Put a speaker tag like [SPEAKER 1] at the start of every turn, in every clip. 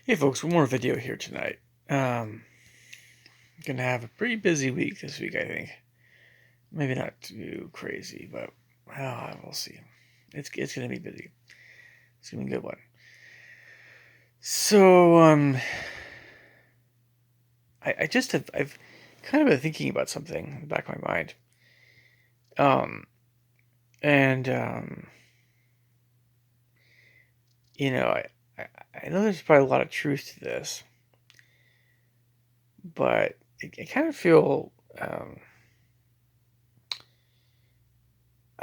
[SPEAKER 1] Hey folks, one more video here tonight. Gonna have a pretty busy week this week, I think. Maybe not too crazy, but we'll see. It's gonna be busy. It's gonna be a good one. So I've kind of been thinking about something in the back of my mind. Um, and you know, I I know there's probably a lot of truth to this, but I kind of feel I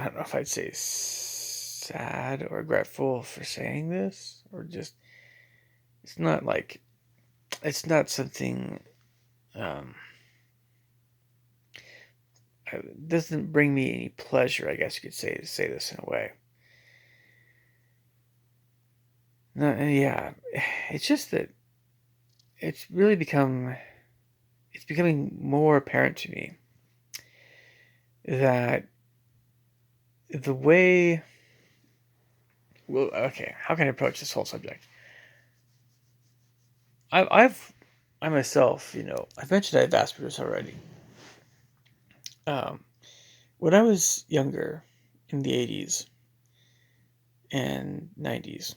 [SPEAKER 1] don't know if I'd say sad or regretful for saying this, or just it's not like it's not something um, doesn't bring me any pleasure. I guess you could say this in a way. No, yeah, it's just that it's really it's becoming more apparent to me that the way well, okay, how can I approach this whole subject? I've I myself, I've mentioned I have Asperger's already. Um, when I was younger, in the 80s and 90s,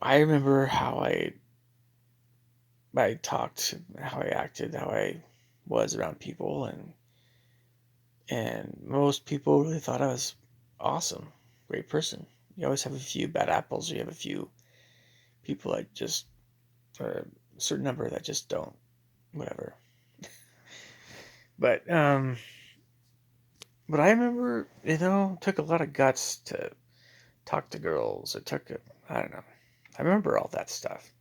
[SPEAKER 1] I remember how I talked, how I acted, how I was around people, and most people really thought I was awesome, great person. You always have a few bad apples, or you have a few people that just, or a certain number that just don't, whatever. But but I remember, it took a lot of guts to talk to girls. I don't know. I remember all that stuff.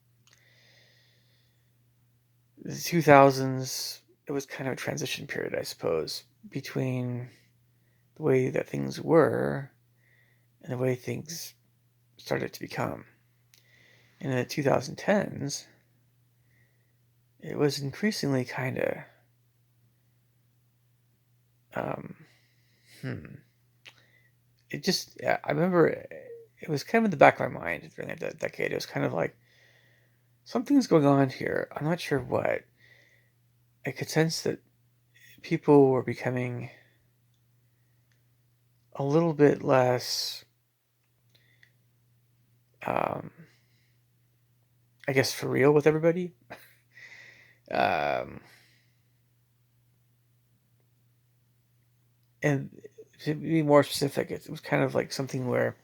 [SPEAKER 1] The 2000s, it was kind of a transition period, I suppose, between the way that things were and the way things started to become. And in the 2010s, it was increasingly kind of, um, hmm. It just, yeah, I remember it was kind of in the back of my mind during that decade. It was kind of like, something's going on here. I'm not sure what. I could sense that people were becoming a little bit less, um, I guess, for real with everybody. Um, and to be more specific, it was kind of like something where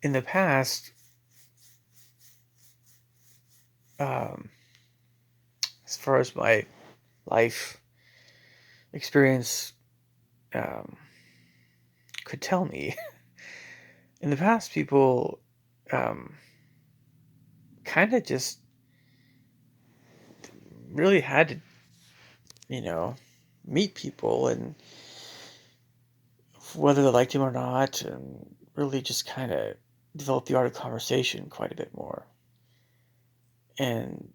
[SPEAKER 1] in the past, um, as far as my life experience um, could tell me, in the past, people um, kind of just really had to, you know, meet people and whether they liked him or not, and really just kind of develop the art of conversation quite a bit more. And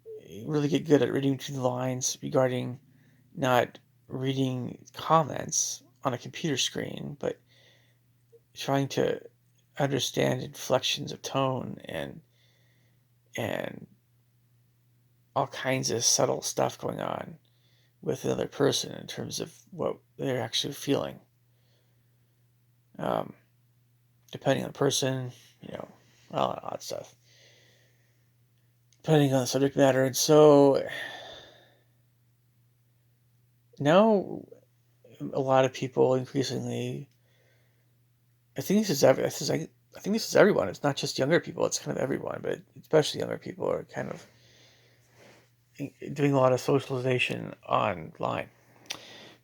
[SPEAKER 1] really get good at reading between the lines regarding not reading comments on a computer screen, but trying to understand inflections of tone and all kinds of subtle stuff going on with another person in terms of what they're actually feeling. Um, Depending on the person, all that odd stuff. Depending on the subject matter. And so now a lot of people increasingly, I think I think this is everyone. It's not just younger people. It's kind of everyone, but especially younger people are kind of doing a lot of socialization online.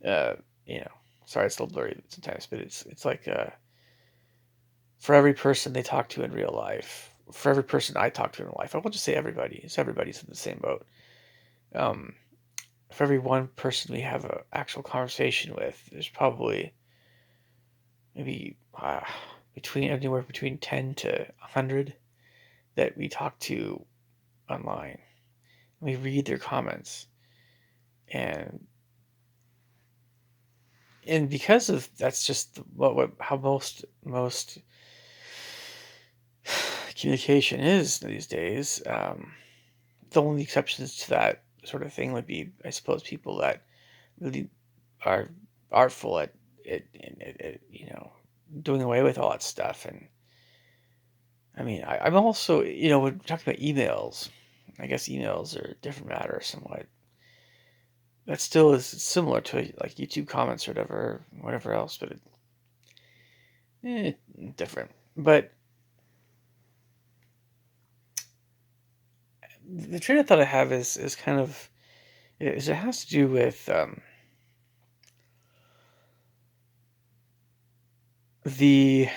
[SPEAKER 1] Uh, you know, Sorry, it's a little blurry sometimes, but it's like for every person they talk to in real life, for every person I talk to in real life, I won't just say everybody. It's everybody's in the same boat. Um, for every one person we have an actual conversation with, there's probably maybe between anywhere between 10 to 100 that we talk to online. We read their comments, and because of that's just how most communication is these days. The only exceptions to that sort of thing would be, I suppose, people that really are artful at doing away with all that stuff. And I mean, I'm also, when talking about emails, I guess emails are a different matter somewhat. That still is similar to like YouTube comments or whatever else, but different. But the train of thought I have is kind of it has to do with the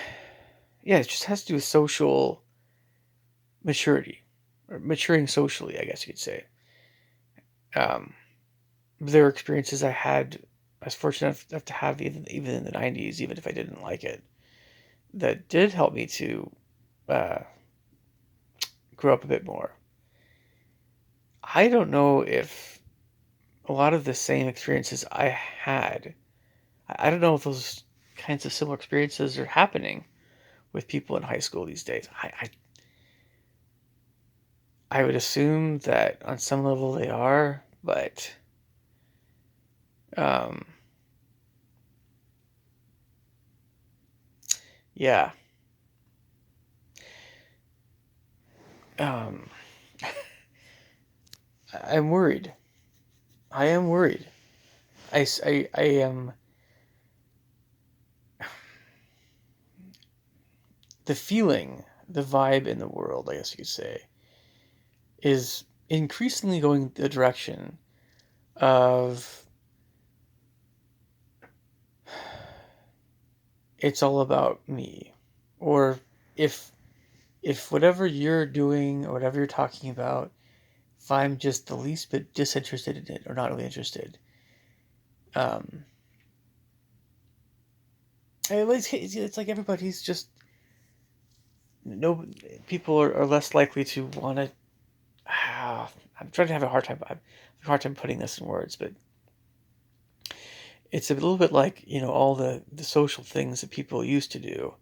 [SPEAKER 1] yeah, it just has to do with social maturity or maturing socially, I guess you could say. Um, there were experiences I was fortunate enough to have even in the '90s, even if I didn't like it, that did help me to uh, grow up a bit more. I don't know if a lot of the same experiences I had, I don't know if those kinds of similar experiences are happening with people in high school these days. I would assume that on some level they are, but um, yeah, um, I'm worried. I am worried. I am the feeling, the vibe in the world, I guess you could say, is increasingly going the direction of it's all about me. Or if whatever you're doing or whatever you're talking about, if I'm just the least bit disinterested in it or not really interested, um, it's like everybody's just no people are less likely to want to. I'm trying to have a hard time. I have a hard time putting this in words, but it's a little bit like all the social things that people used to do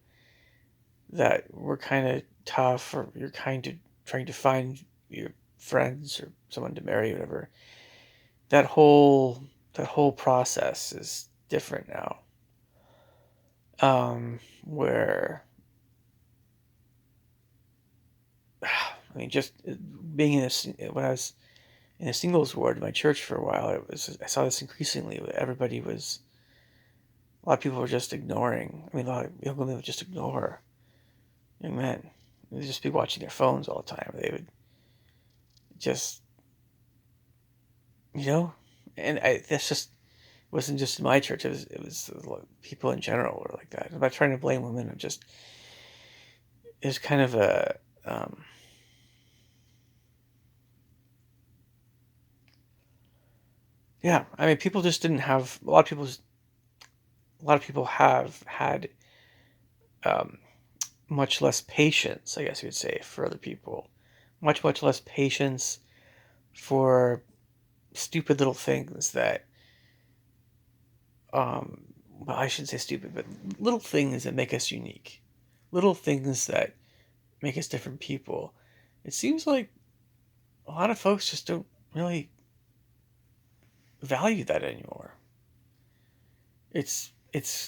[SPEAKER 1] that were kind of tough, or you're kind of trying to find your friends or someone to marry, whatever. That whole process is different now. Where I mean, just being when I was in a singles ward in my church for a while, I saw this increasingly. A lot of people were just ignoring. I mean, a lot of young women would just ignore young men. They'd just be watching their phones all the time. They would just, you know, and that's just wasn't just in my church. It was people in general were like that. I'm not trying to blame women. I'm just it's kind of a yeah. I mean, people just didn't have a lot of people have had um, much less patience, I guess you would say, for other people. Much less patience for stupid little things that, well, I shouldn't say stupid, but little things that make us unique. Little things that make us different people. It seems like a lot of folks just don't really value that anymore. It's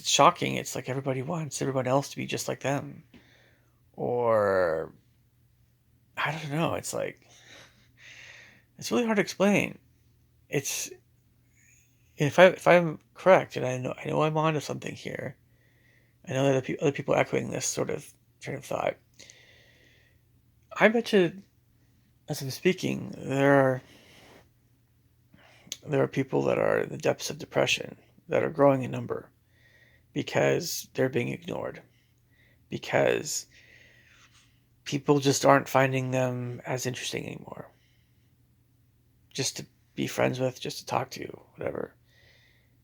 [SPEAKER 1] shocking. It's like everybody wants everyone else to be just like them. Or I don't know. It's like it's really hard to explain. It's if I'm correct, and I know I'm onto something here. I know that other people are echoing this sort of train of thought. I bet you, as I'm speaking, there are people that are in the depths of depression that are growing in number because they're being ignored, because people just aren't finding them as interesting anymore. Just to be friends with, just to talk to, whatever.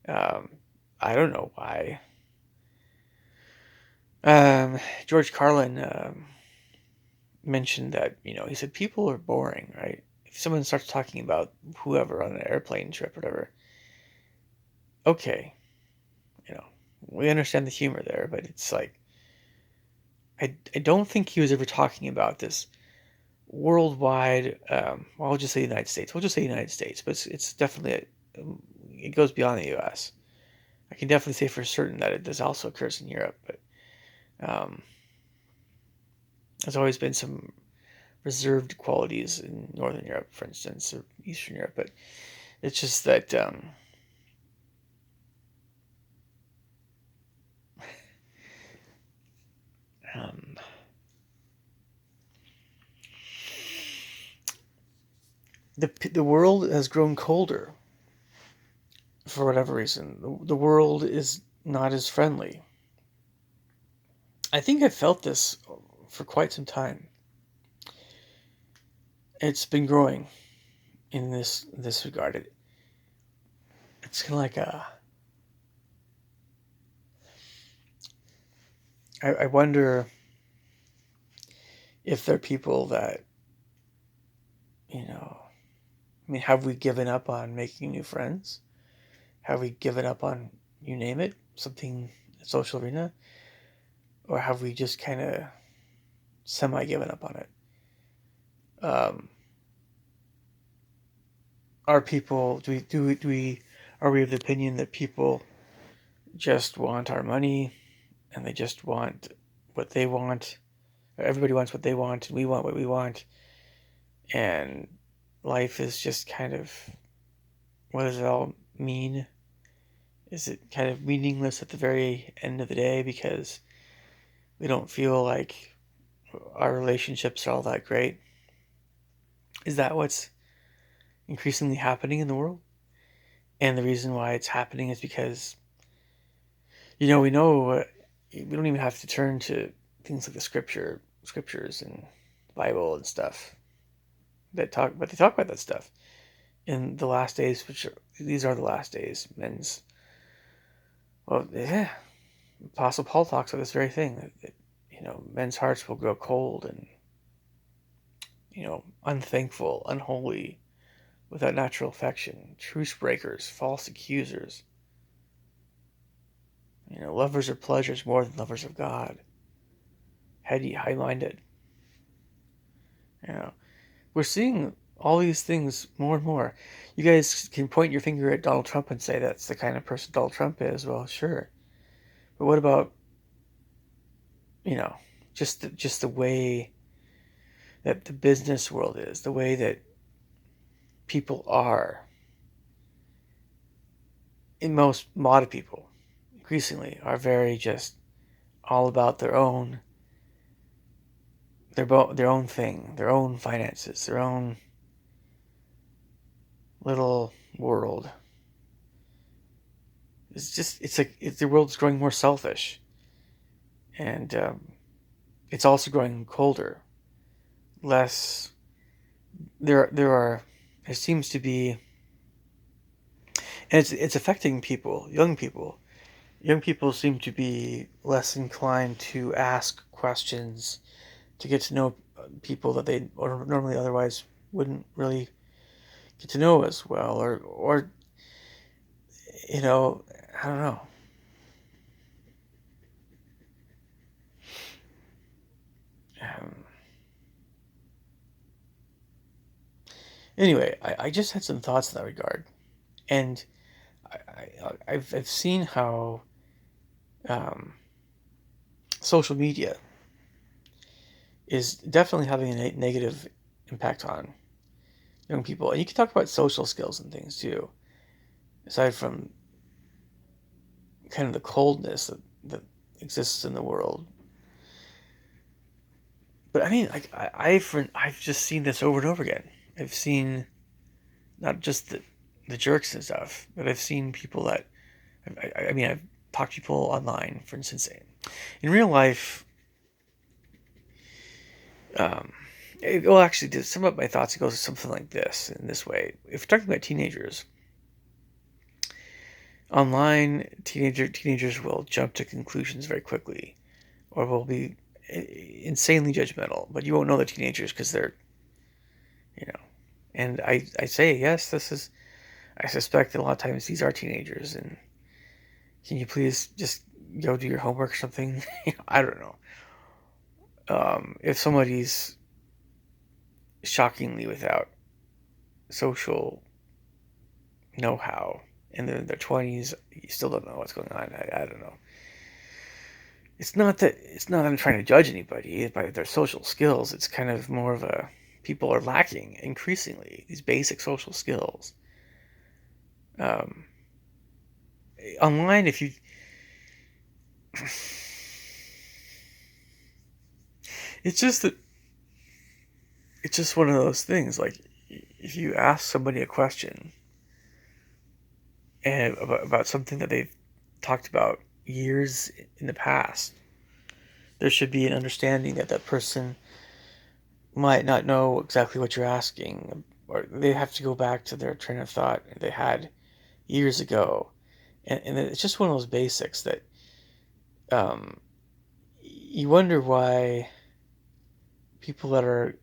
[SPEAKER 1] Um, I don't know why. George Carlin mentioned that, he said people are boring, right? If someone starts talking about whoever on an airplane trip or whatever, okay, you know, we understand the humor there, but it's like, I don't think he was ever talking about this worldwide. Well, I'll just say United States. We'll just say United States, but it's definitely it goes beyond the U.S. I can definitely say for certain that it does also occurs in Europe, but um, there's always been some reserved qualities in Northern Europe, for instance, or Eastern Europe. But it's just that um, the world has grown colder for whatever reason. The world is not as friendly. I think I've felt this for quite some time. It's been growing in this regard. It's kind of like I wonder if there are people that, you know, I mean, have we given up on making new friends? Have we given up on, you name it, something social arena? Or have we just kind of semi given up on it? Um, are people, are we of the opinion that people just want our money and they just want what they want? Everybody wants what they want and we want what we want. And life is just kind of, what does it all mean? Is it kind of meaningless at the very end of the day because we don't feel like our relationships are all that great? Is that what's increasingly happening in the world? And the reason why it's happening is because, we know we don't even have to turn to things like the scriptures and the Bible and stuff but they talk about that stuff in the last days, these are the last days. Well, yeah, Apostle Paul talks about this very thing that men's hearts will grow cold and unthankful, unholy, without natural affection, truce breakers, false accusers, lovers of pleasures more than lovers of God, heady, high-minded. You know, we're seeing all these things more and more. You guys can point your finger at Donald Trump and say that's the kind of person Donald Trump is. Well, sure, but what about you know just the way that the business world is, the way that people are, in most modern people, increasingly are very just all about their own thing, their own finances, their own little world. It's like the world's growing more selfish, and it's also growing colder. Less there seems to be, and it's affecting people, young people. Young people seem to be less inclined to ask questions, to get to know people that they or normally otherwise wouldn't really get to know as well, or you know, I don't know. Um, anyway, I just had some thoughts in that regard, and I've seen how um, social media is definitely having a negative impact on young people, and you can talk about social skills and things too, aside from kind of the coldness that exists in the world. But I mean, like I've just seen this over and over again. I've seen not just the jerks and stuff, but I've seen people that I mean I've talked to people online, for instance. In real life, um, well, actually, to sum up my thoughts, it goes something like this in this way. If we're talking about teenagers, online teenagers will jump to conclusions very quickly, or will be insanely judgmental. But you won't know they're teenagers because they're, you know. And I say yes, this is. I suspect that a lot of times these are teenagers. And can you please just go do your homework or something? I don't know. if somebody's shockingly without social know-how and they're in their 20s, you still don't know what's going on. I don't know. It's not that I'm trying to judge anybody by their social skills. It's kind of more of a people are lacking increasingly these basic social skills. Um, Online, if you, it's just that it's just one of those things. Like if you ask somebody a question and about something that they've talked about years in the past, there should be an understanding that that person might not know exactly what you're asking, or they have to go back to their train of thought they had years ago. And it's just one of those basics that um, you wonder why people that are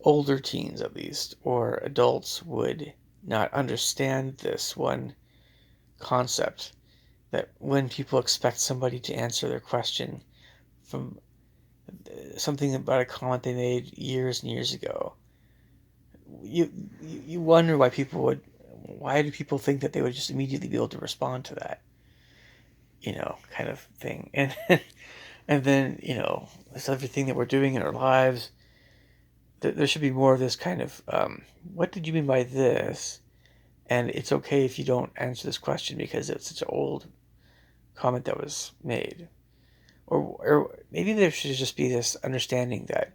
[SPEAKER 1] older teens, at least, or adults would not understand this one concept that when people expect somebody to answer their question from something about a comment they made years and years ago, you wonder why do people think that they would just immediately be able to respond to that, kind of thing. And and then, this everything that we're doing in our lives, there should be more of this kind of, what did you mean by this? And it's okay if you don't answer this question because it's such an old comment that was made. Or maybe there should just be this understanding that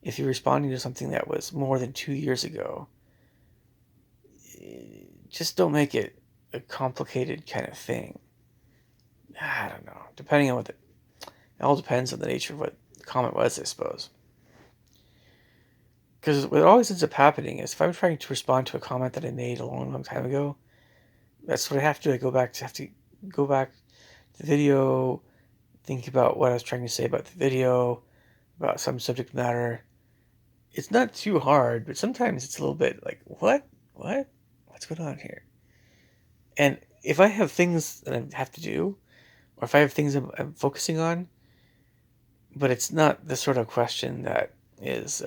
[SPEAKER 1] if you're responding to something that was more than 2 years ago, just don't make it a complicated kind of thing. I don't know. Depending on it all depends on the nature of what the comment was, I suppose. Because what always ends up happening is if I'm trying to respond to a comment that I made a long, long time ago, that's what I have to do. Have to go back to the video, think about what I was trying to say about the video, about some subject matter. It's not too hard, but sometimes it's a little bit like, what? What? What's going on here? And if I have things that I have to do, or if I have things I'm focusing on, but it's not the sort of question that is,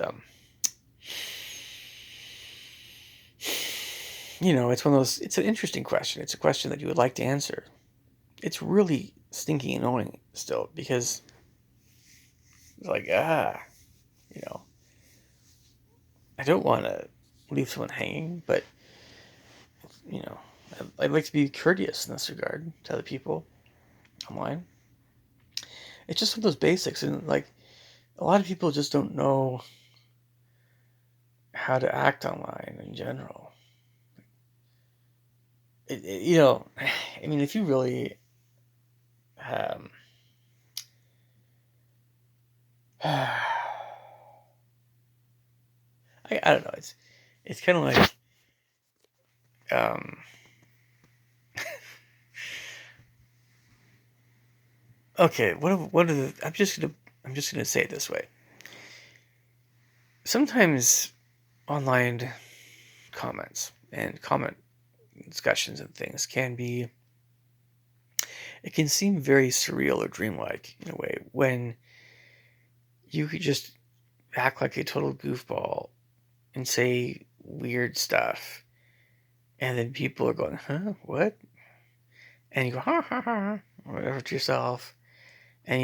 [SPEAKER 1] it's one of those, it's an interesting question. It's a question that you would like to answer. It's really stinking annoying still because it's like, you know, I don't want to leave someone hanging, but, you know, I'd like to be courteous in this regard to other people online. It's just one of those basics. And like, a lot of people just don't know how to act online in general. I mean, if you really, um, I don't know. It's kind of like, um, okay. What are the? I'm just gonna say it this way. Sometimes online comments and comment discussions and things it can seem very surreal or dreamlike in a way when you could just act like a total goofball and say weird stuff, and then people are going, huh, what? And you go, ha ha ha, or whatever to yourself, and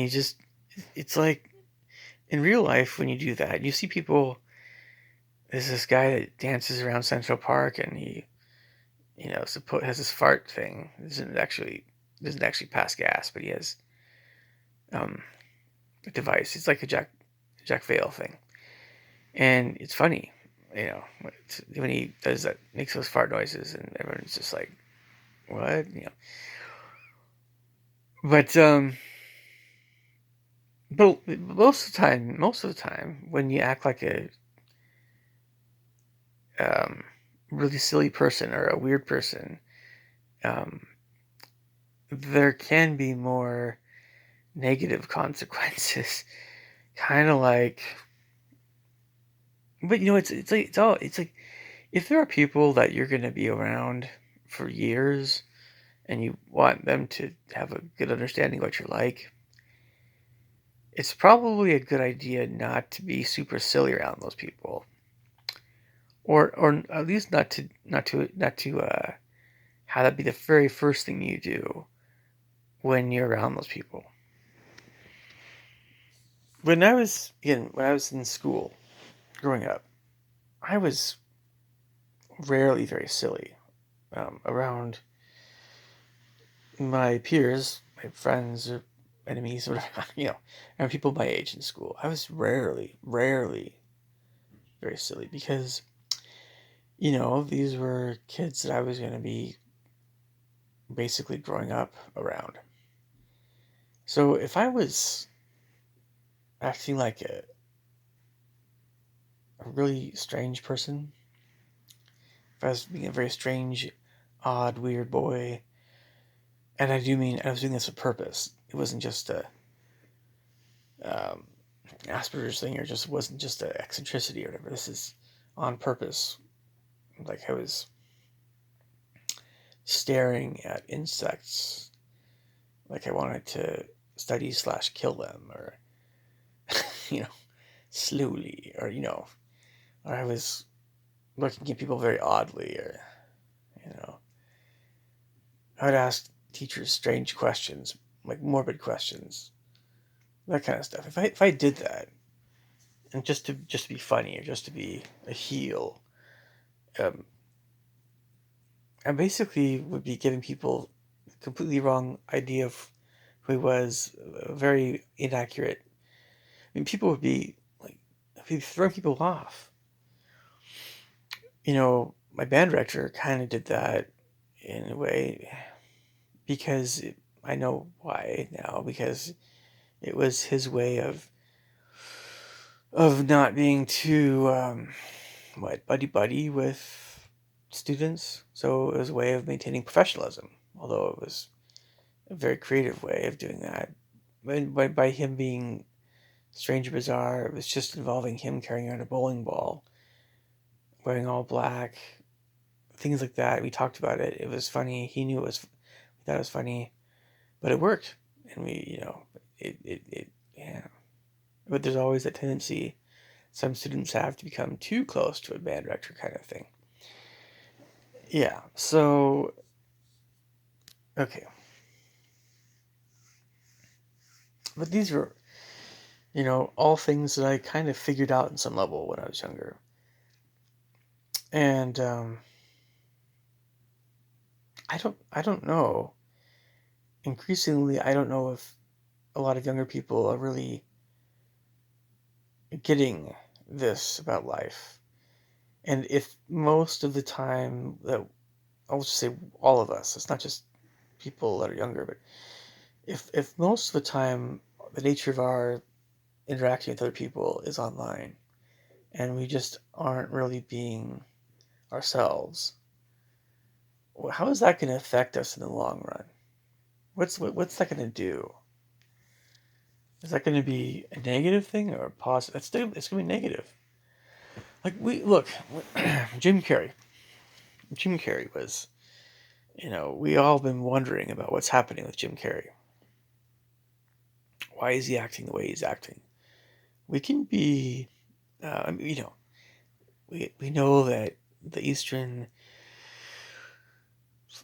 [SPEAKER 1] it's like in real life when you do that, you see people. There's this guy that dances around Central Park, and he, has this fart thing. Doesn't actually pass gas, but he has um, a device. It's like a Jack Vale thing, and it's funny, when he does that, makes those fart noises, and everyone's just like, "What?" But most of the time, when you act like a um, really silly person or a weird person, um, there can be more negative consequences. Kind of like, but it's like if there are people that you're going to be around for years and you want them to have a good understanding of what you're like, it's probably a good idea not to be super silly around those people, or at least not to have that be the very first thing you do when you're around those people. When I was in school growing up, I was rarely very silly around my peers, my friends or enemies, or whatever, and people my age in school. I was rarely very silly because, these were kids that I was going to be basically growing up around. So if I was acting like a really strange person, if I was being a very strange, odd, weird boy, and I do mean I was doing this with purpose. It wasn't just a um, Asperger's thing, or just wasn't just an eccentricity or whatever. This is on purpose. Like I was staring at insects, like I wanted to study slash kill them, or you know, slowly, or I was looking at people very oddly, or you know, I would ask teachers strange questions, like morbid questions, that kind of stuff. If I did that, and just to be funny or just to be a heel, um, I basically would be giving people a completely wrong idea of who he was, very inaccurate. I mean, people would be like, be throwing people off. My band director kind of did that in a way because I know why now, because it was his way of not being too buddy buddy with students. So it was a way of maintaining professionalism, although it was a very creative way of doing that. And by him being strange or bizarre, it was just involving him carrying out a bowling ball, wearing all black, things like that. We talked about it. It was funny. He knew we thought it was funny, but it worked. And yeah. But there's always that tendency some students have to become too close to a band director kind of thing. Yeah. So, okay. But these were, all things that I kind of figured out in some level when I was younger. And I don't know. Increasingly, I don't know if a lot of younger people are really getting this about life. And if most of the time that I'll just say all of us, it's not just people that are younger, but if most of the time the nature of our interacting with other people is online and we just aren't really being ourselves, how is that going to affect us in the long run? What's that going to do? Is that going to be a negative thing or a positive? It's going to be negative. Like we look, Jim Carrey. Jim Carrey was, we all been wondering about what's happening with Jim Carrey. Why is he acting the way he's acting? We can be, we know that the Eastern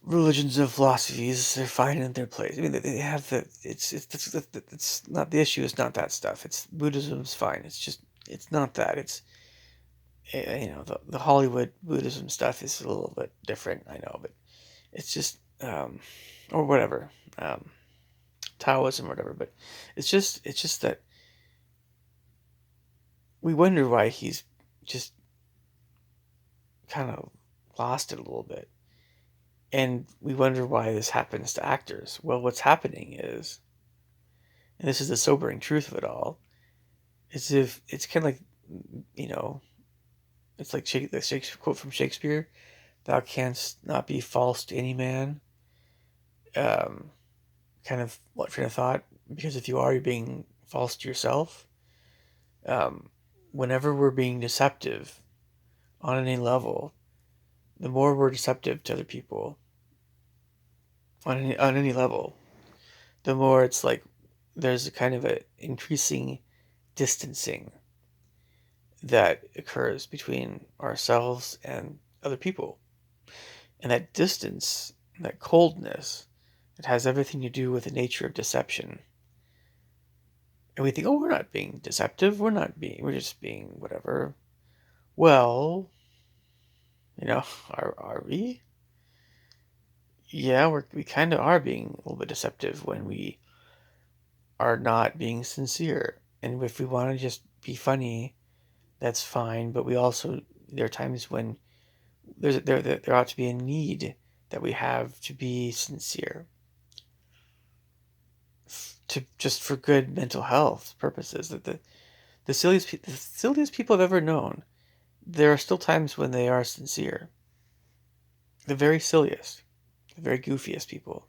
[SPEAKER 1] religions and philosophies, they're fine in their place. I mean, they have it's not, the issue is not that stuff. It's Buddhism's fine. It's not that. It's the Hollywood Buddhism stuff is a little bit different. I know, but it's just or whatever, Taoism or whatever. But it's just that we wonder why he's just kind of lost it a little bit. And we wonder why this happens to actors. Well, what's happening is, and this is the sobering truth of it all, is if it's kind of like, you know, it's like the Shakespeare quote from Shakespeare: "Thou canst not be false to any man." Um, Kind of what train of thought? Because if you are, you're being false to yourself. Um, Whenever we're being deceptive on any level, the more we're deceptive to other people on any level, the more it's like there's a kind of an increasing distancing that occurs between ourselves and other people. And that distance, that coldness, it has everything to do with the nature of deception. And we think, oh, we're not being deceptive. We're just being whatever. Well, are we? Yeah, we kind of are being a little bit deceptive when we are not being sincere. And if we want to just be funny, that's fine. But we also, there are times when there ought to be a need that we have to be sincere, to just for good mental health purposes. That the silliest people I've ever known, there are still times when they are sincere. The very silliest, the very goofiest people,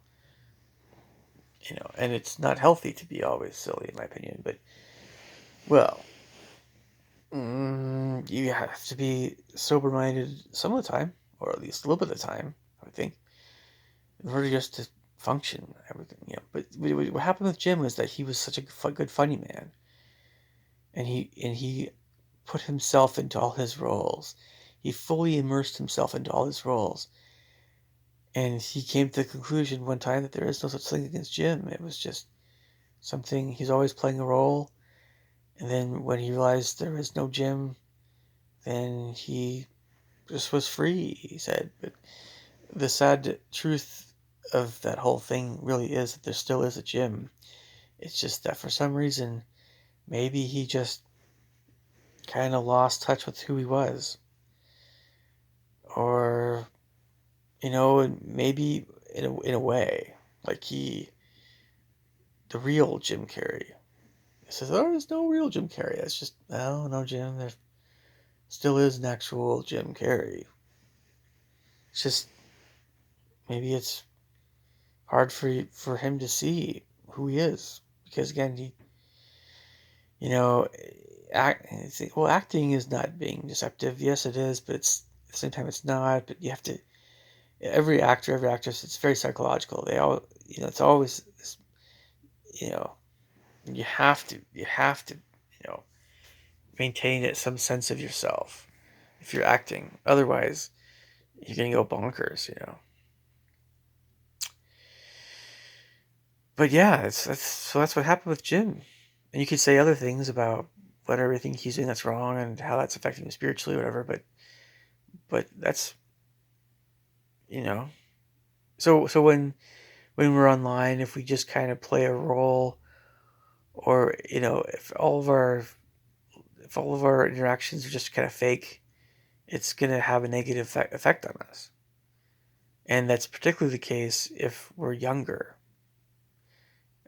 [SPEAKER 1] and it's not healthy to be always silly, in my opinion. But well, you have to be sober-minded some of the time, or at least a little bit of the time, I would think, in order just to function, everything. But what happened with Jim was that he was such a good funny man, and he put himself into all his roles. He fully immersed himself into all his roles, and he came to the conclusion one time that there is no such thing against Jim. It was just something, he's always playing a role, and then when he realized there is no Jim, then he just was free, he said. But the sad truth of that whole thing really is that there still is a Jim. It's just that for some reason, maybe he just kind of lost touch with who he was. Or, maybe in a way, like the real Jim Carrey. He says, oh, there's no real Jim Carrey. It's just, oh, no, Jim, there still is an actual Jim Carrey. It's just, maybe it's hard for him to see who he is. Because again, you know, acting is not being deceptive. Yes, it is, but at the same time, it's not. But you have to, every actor, every actress, it's very psychological. They all, it's always, you know, you have to, maintain some sense of yourself if you're acting. Otherwise, you're gonna go bonkers. But yeah, that's what happened with Jim. And you could say other things about what everything he's doing that's wrong and how that's affecting him spiritually, whatever. But that's you know. So when we're online, if we just kind of play a role, or if all of our interactions are just kind of fake, it's gonna have a negative effect on us. And that's particularly the case if we're younger.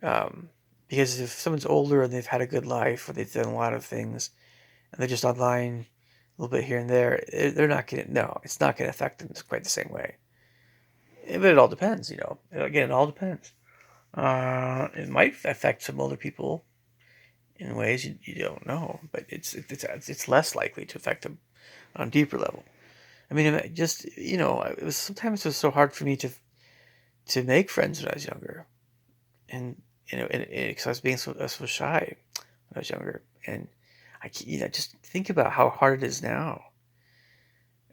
[SPEAKER 1] Um, because if someone's older and they've had a good life, or they've done a lot of things, and they're just online a little bit here and there, they're not gonna. No, it's not gonna affect them quite the same way. But it all depends. Again, it all depends. It might affect some older people in ways you don't know, but it's less likely to affect them on a deeper level. I mean, just sometimes it was so hard for me to make friends when I was younger, and because I was being so shy when I was younger, and just think about how hard it is now,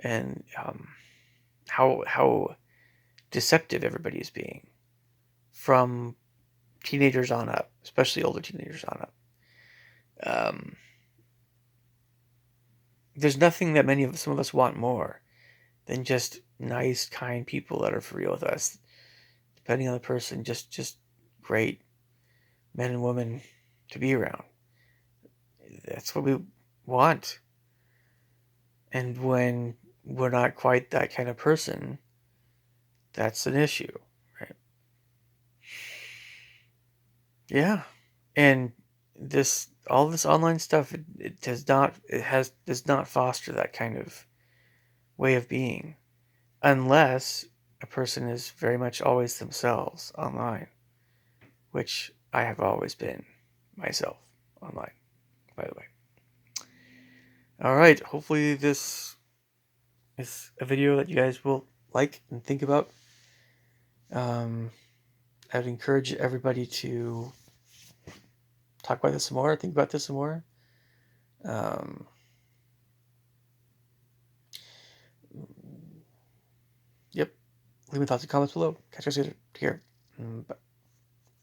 [SPEAKER 1] and how deceptive everybody is being, from teenagers on up, especially older teenagers on up. Um, there's nothing that some of us want more than just nice, kind people that are for real with us. Depending on the person, just great men and women to be around. That's what we want. And when we're not quite that kind of person, that's an issue, right? Yeah. And all this online stuff, it does not foster that kind of way of being, unless a person is very much always themselves online, which I have always been myself online, by the way. All right, hopefully this is a video that you guys will like and think about. I would encourage everybody to talk about this some more, think about this some more. Um, yep. Leave me thoughts and comments below. Catch you guys later. Take care. Bye.